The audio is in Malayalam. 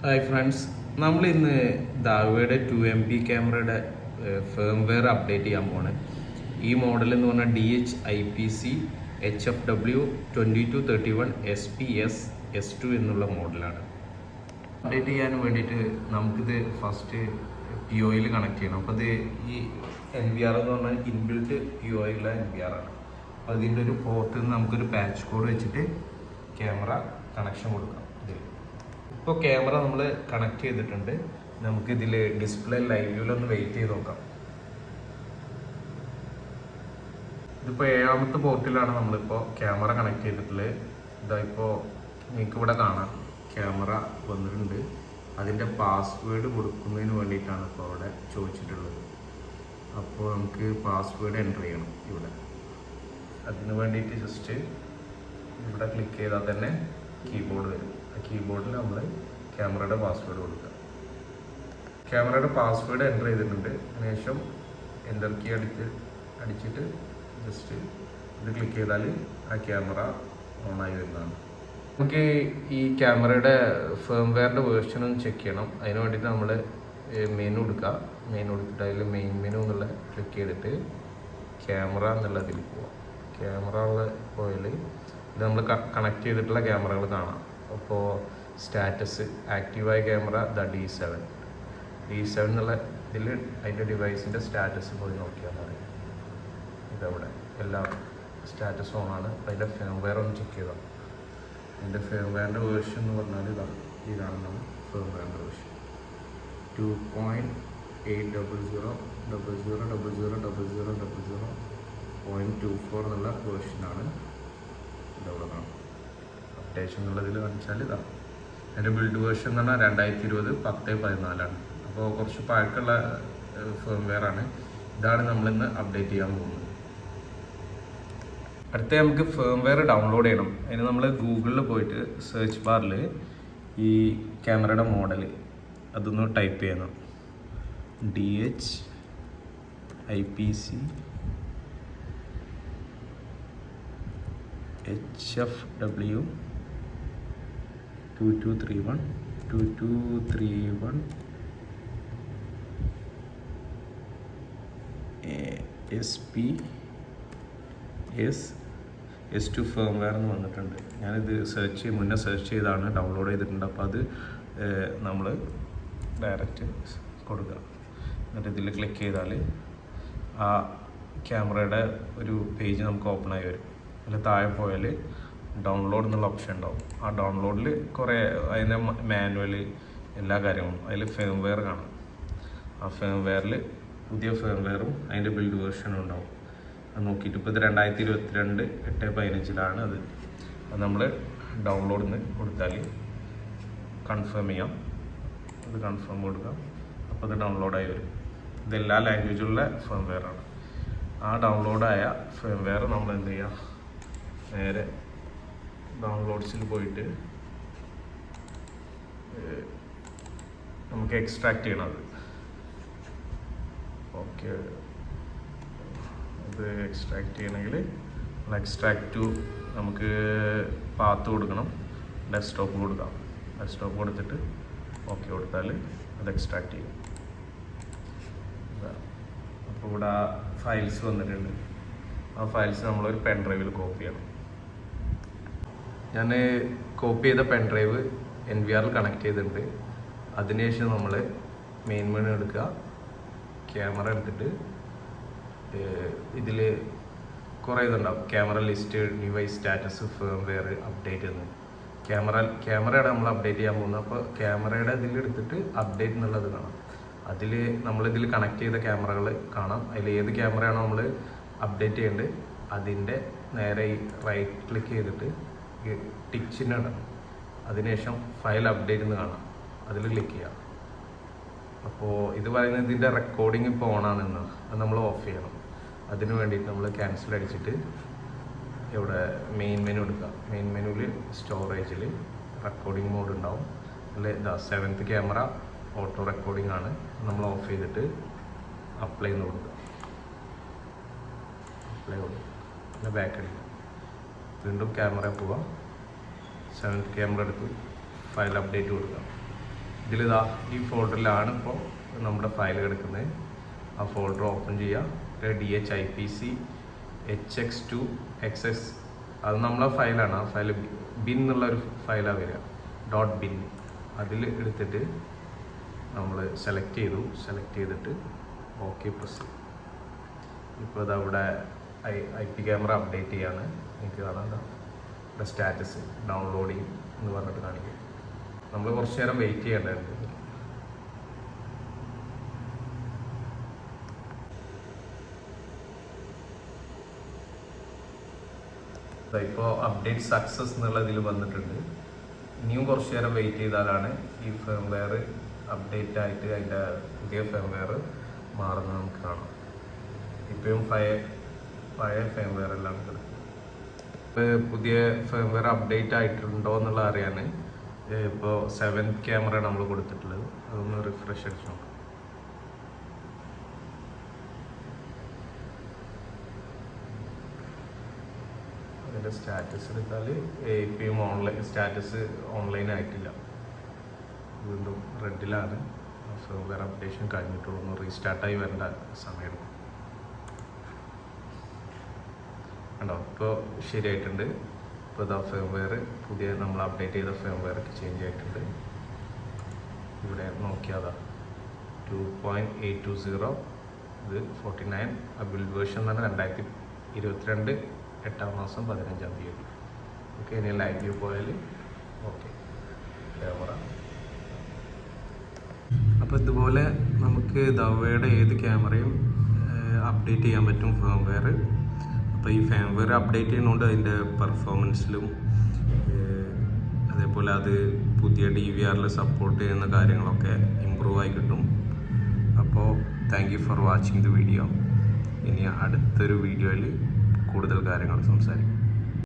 ഹായ് ഫ്രണ്ട്സ്, നമ്മൾ ഇന്ന് ദാവയുടെ 2MP ക്യാമറയുടെ ഫേംവെയർ അപ്ഡേറ്റ് ചെയ്യാൻ പോണ്. ഈ മോഡൽ എന്ന് പറഞ്ഞാൽ DH-IPC HFW 2231 SPS S2 എന്നുള്ള മോഡലാണ്. അപ്ഡേറ്റ് ചെയ്യാൻ വേണ്ടിയിട്ട് നമുക്കിത് ഫസ്റ്റ് POയിൽ കണക്ട് ചെയ്യണം. അപ്പോൾ ഇത് ഈ NVR എന്ന് പറഞ്ഞാൽ ഇൻബിൽറ്റ് POയിലുള്ള NVR ആണ്. അപ്പോൾ അതിൻ്റെ ഒരു പോർട്ടിൽ നിന്ന് നമുക്കൊരു പാച്ച് കോഡ് വെച്ചിട്ട് ക്യാമറ കണക്ഷൻ കൊടുക്കാം. ഇപ്പോൾ ക്യാമറ നമ്മൾ കണക്ട് ചെയ്തിട്ടുണ്ട്. നമുക്ക് ഇതിൽ ഡിസ്പ്ലേ ലൈവ് വ്യൂലൊന്ന് വെയിറ്റ് ചെയ്ത് നോക്കാം. ഇതിപ്പോൾ 7ാമത്തെ പോർട്ടിലാണ് നമ്മളിപ്പോൾ ക്യാമറ കണക്ട് ചെയ്തിട്ടുള്ളത്. ഇതാ ഇപ്പോൾ നിങ്ങൾക്ക് ഇവിടെ കാണാം ക്യാമറ വന്നിട്ടുണ്ട്. അതിൻ്റെ പാസ്വേഡ് കൊടുക്കുന്നതിന് വേണ്ടിയിട്ടാണ് ഇപ്പോൾ അവിടെ ചോദിച്ചിട്ടുള്ളത്. അപ്പോൾ നമുക്ക് പാസ്വേഡ് എൻ്റർ ചെയ്യണം ഇവിടെ. അതിന് വേണ്ടിയിട്ട് ജസ്റ്റ് ഇവിടെ ക്ലിക്ക് ചെയ്താൽ തന്നെ കീബോർഡ് വരും. ആ കീബോർഡിൽ നമ്മൾ ക്യാമറയുടെ പാസ്വേഡ് കൊടുക്കുക. ക്യാമറയുടെ പാസ്വേഡ് എൻ്റർ ചെയ്തിട്ടുണ്ട്. അതിനുശേഷം എൻ്റർ കീ അടിച്ചിട്ട് ജസ്റ്റ് ഇത് ക്ലിക്ക് ചെയ്താൽ ആ ക്യാമറ ഓണായി വരുന്നതാണ്. നമുക്ക് ഈ ക്യാമറയുടെ ഫേംവെയറിൻ്റെ വേർഷൻ ഒന്ന് ചെക്ക് ചെയ്യണം. അതിന് വേണ്ടിയിട്ട് നമ്മൾ മെനു എടുക്കുക. മെനു എടുത്തിട്ട് അതിൽ മെയിൻ മെനു എന്നുള്ള ക്ലിക്ക് ചെയ്തിട്ട് ക്യാമറ എന്നുള്ളതിൽ പോവാം. ക്യാമറ ഉള്ള പോയാൽ ഇത് നമ്മൾ കണക്ട് ചെയ്തിട്ടുള്ള ക്യാമറകൾ കാണാം. അപ്പോൾ സ്റ്റാറ്റസ് ആക്റ്റീവായ ക്യാമറ D7 എന്നുള്ള ഇതിൽ അതിൻ്റെ ഡിവൈസിൻ്റെ സ്റ്റാറ്റസ് പോയി നോക്കിയാൽ മതി. ഇതവിടെ എല്ലാം സ്റ്റാറ്റസ് ഓണാണ്. അതിൻ്റെ ഫേംവെയർ ഒന്ന് ചെക്ക് ചെയ്താൽ അതിൻ്റെ ഫേംവെയറിൻ്റെ വേർഷൻ എന്ന് പറഞ്ഞാൽ ഇതാണ് ഫേംവെയറിൻ്റെ വേർഷൻ 2.800000000.24 എന്നുള്ള വേർഷനാണ്. ഇതവിടെ കാണാം. അപ്ഡേഷൻ എന്നുള്ളതിൽ കാണിച്ചാൽ ഇതാണ്. അതിൻ്റെ ബിൽഡ് വേർഷൻ എന്ന് പറഞ്ഞാൽ 2020 10/14 അപ്പോൾ കുറച്ച് പഴക്കമുള്ള ഫേംവെയർ ആണ്. ഇതാണ് നമ്മളിന്ന് അപ്ഡേറ്റ് ചെയ്യാൻ പോകുന്നത്. അടുത്ത നമുക്ക് ഫേംവെയർ ഡൗൺലോഡ് ചെയ്യണം. അതിന് നമ്മൾ ഗൂഗിളിൽ പോയിട്ട് സെർച്ച് ബാറിൽ ഈ ക്യാമറയുടെ മോഡൽ അതൊന്ന് ടൈപ്പ് ചെയ്യണം. DH-IPC HFW 2231 SPS S2 firmware എന്ന് വന്നിട്ടുണ്ട്. ഞാനിത് മുന്നേ സെർച്ച് ചെയ്താണ് ഡൗൺലോഡ് ചെയ്തിട്ടുണ്ട്. അപ്പോൾ അത് നമ്മൾ ഡയറക്റ്റ് കൊടുക്കുക. എന്നിട്ട് ഇതിൽ ക്ലിക്ക് ചെയ്താൽ ആ ക്യാമറയുടെ ഒരു പേജ് നമുക്ക് ഓപ്പൺ ആയി വരും. അതിൽ താഴെ പോയാൽ ഡൗൺലോഡ് എന്നുള്ള ഓപ്ഷൻ ഉണ്ടാവും. ആ ഡൗൺലോഡിൽ കുറേ അതിൻ്റെ മാനുവൽ എല്ലാ കാര്യങ്ങളും അതിൽ ഫേംവെയർ കാണും. ആ ഫേംവെയറിൽ പുതിയ ഫേംവെയറും അതിൻ്റെ ബിൽഡ് വേർഷനും ഉണ്ടാവും. അത് നോക്കിയിട്ട് ഇപ്പോൾ ഇത് 2022 8/15 അത് നമ്മൾ ഡൗൺലോഡിന് കൊടുത്താൽ കൺഫേം ചെയ്യാം. അത് കൺഫേം കൊടുക്കാം. അപ്പോൾ അത് ഡൗൺലോഡായി വരും. ഇതെല്ലാ ലാംഗ്വേജിലുള്ള ഫേംവെയറാണ്. ആ ഡൗൺലോഡായ ഫേംവെയർ നമ്മൾ എന്ത് ചെയ്യുക, നേരെ ഡൗൺലോഡ്സിൽ പോയിട്ട് നമുക്ക് എക്സ്ട്രാക്ട് ചെയ്യണം. ഓക്കെ, അത് എക്സ്ട്രാക്ട് ചെയ്യണമെങ്കിൽ എക്സ്ട്രാക്ട് ടു നമുക്ക് പാത്ത് കൊടുക്കണം. ഡെസ്ക്ടോപ്പ് കൊടുക്കാം. ഡെസ്ക്ടോപ്പ് കൊടുത്തിട്ട് ഓക്കെ കൊടുത്താൽ അത് എക്സ്ട്രാക്ട് ചെയ്യും. അപ്പോൾ ഇവിടെ ആ ഫയൽസ് വന്നിട്ടുണ്ട്. ആ ഫയൽസ് നമ്മളൊരു പെൻ ഡ്രൈവിൽ കോപ്പി ചെയ്യണം. ഞാൻ കോപ്പി ചെയ്ത പെൻ ഡ്രൈവ് NVRൽ കണക്ട് ചെയ്തിട്ടുണ്ട്. അതിനുശേഷം നമ്മൾ മെയിൻ മെനു എടുക്കുക. ക്യാമറ എടുത്തിട്ട് ഇതിൽ കുറേ ഇതുണ്ടാവും. Camera list, device status, firmware, update എന്ന്. ക്യാമറയുടെ നമ്മൾ അപ്ഡേറ്റ് ചെയ്യാൻ പോകുന്നത്. അപ്പോൾ ക്യാമറയുടെ ഇതിലെടുത്തിട്ട് അപ്ഡേറ്റ് എന്നുള്ളത് കാണാം. അതിൽ നമ്മളിതിൽ കണക്ട് ചെയ്ത ക്യാമറകൾ കാണാം. അതിൽ ഏത് ക്യാമറയാണോ നമ്മൾ അപ്ഡേറ്റ് ചെയ്യേണ്ടത് അതിൻ്റെ നേരെ റൈറ്റ് ക്ലിക്ക് ചെയ്തിട്ട് ടിക്ക് ചിഹ്നം ഇടണം. അതിനുശേഷം ഫയൽ അപ്ഡേറ്റ് എന്ന് കാണാം. അതിൽ ക്ലിക്ക് ചെയ്യാം. അപ്പോൾ ഇത് പറയുന്നത് ഇതിൻ്റെ റെക്കോർഡിങ് ഇപ്പോൾ ഓണാണെന്ന്. അത് നമ്മൾ ഓഫ് ചെയ്യണം. അതിന് വേണ്ടിയിട്ട് നമ്മൾ ക്യാൻസൽ അടിച്ചിട്ട് ഇവിടെ മെയിൻ മെനു എടുക്കുക. മെയിൻ മെനുവിൽ സ്റ്റോറേജിൽ റെക്കോർഡിംഗ് മോഡ് ഉണ്ടാവും. അതിൽ 7th ക്യാമറ ഓട്ടോ റെക്കോർഡിംഗ് ആണ്. നമ്മൾ ഓഫ് ചെയ്തിട്ട് അപ്ലൈ എന്ന് കൊടുക്കുക. അപ്ലൈ കൊടുക്കുക. പിന്നെ ബാക്ക് അടിക്കുക. വീണ്ടും ക്യാമറ പോവാം. 7th ക്യാമറ എടുത്ത് ഫയൽ അപ്ഡേറ്റ് കൊടുക്കാം. ഇതിലിതാ ഈ ഫോൾഡറിലാണ് ഇപ്പോൾ നമ്മുടെ ഫയൽ കിടക്കുന്നത്. ആ ഫോൾഡർ ഓപ്പൺ ചെയ്യുക. DHIPC HX2XS അത് നമ്മളെ ഫയലാണ്. ആ ഫയൽ ബിൻ എന്നുള്ളൊരു ഫയലാണ് വരിക, .bin. അതിൽ എടുത്തിട്ട് നമ്മൾ സെലക്ട് ചെയ്തിട്ട് ഓക്കെ പ്രസ് ചെയ്യും. ഇപ്പോൾ അതവിടെ IP ക്യാമറ അപ്ഡേറ്റ് ചെയ്യാണ്. എനിക്ക് കാണാം ഇവിടെ സ്റ്റാറ്റസ് ഡൗൺലോഡിങ് എന്ന് പറഞ്ഞിട്ട് കാണിക്കും. നമ്മൾ കുറച്ച് നേരം വെയിറ്റ് ചെയ്യേണ്ടതുണ്ട്. ഇപ്പോൾ അപ്ഡേറ്റ് സക്സസ് എന്നുള്ള ഇതിൽ വന്നിട്ടുണ്ട്. ഇനിയും കുറച്ച് നേരം വെയിറ്റ് ചെയ്താലാണ് ഈ ഫേംവെയർ അപ്ഡേറ്റ് ആയിട്ട് അതിൻ്റെ പുതിയ ഫേംവെയർ മാറുന്നത് നമുക്ക് കാണാം. ഇപ്പോഴും പഴയ ഫേംവെയർ എല്ലാം കിടക്കും. ഇപ്പോൾ പുതിയ ഫേംവെയർ അപ്ഡേറ്റ് ആയിട്ടുണ്ടോ എന്നുള്ള അറിയാൻ ഇപ്പോൾ 7th ക്യാമറ നമ്മൾ കൊടുത്തിട്ടുള്ളത്. അതൊന്ന് റിഫ്രഷ് അടിച്ചു നോക്കാം. അതിൻ്റെ സ്റ്റാറ്റസ് എടുത്താൽ ഇപ്പോഴും സ്റ്റാറ്റസ് ഓൺലൈൻ ആയിട്ടില്ല, വീണ്ടും റെഡിലാണ്. ഫേംവെയർ അപ്ഡേഷൻ കഴിഞ്ഞിട്ടുള്ളൂ. ഒന്ന് റീസ്റ്റാർട്ടായി വരേണ്ട സമയമെടുക്കും. കണ്ടോ, ഇപ്പോൾ ശരിയായിട്ടുണ്ട്. ഇപ്പോൾ ഇതാ ഫേംവെയർ പുതിയ നമ്മൾ അപ്ഡേറ്റ് ചെയ്ത ഫേംവെയർ ചേഞ്ച് ആയിട്ടുണ്ട്. ഇവിടെ നോക്കിയാതാ 2.820, ഇത് 49. ആ ബിൽഡ് വേർഷൻ എന്ന് പറഞ്ഞാൽ 2022 8-ാം മാസം 15-ാം തീയതി. ഓക്കെ, ഇനി ലൈവ് വ്യൂ പോയാൽ ഓക്കെ ക്യാമറ. അപ്പോൾ ഇതുപോലെ നമുക്ക് ദവയുടെ ഏത് ക്യാമറയും അപ്ഡേറ്റ് ചെയ്യാൻ പറ്റും ഫേംവെയർ. അപ്പോൾ ഈ ഫേംവെയർ അപ്ഡേറ്റ് ചെയ്യുന്നതുകൊണ്ട് അതിൻ്റെ പെർഫോമൻസിലും അതേപോലെ അത് പുതിയ DVRൽ സപ്പോർട്ട് ചെയ്യുന്ന കാര്യങ്ങളൊക്കെ ഇമ്പ്രൂവ് ആയി കിട്ടും. അപ്പോൾ thank you for watching the video. ഇനി അടുത്തൊരു വീഡിയോയിൽ കൂടുതൽ കാര്യങ്ങൾ സംസാരിക്കും.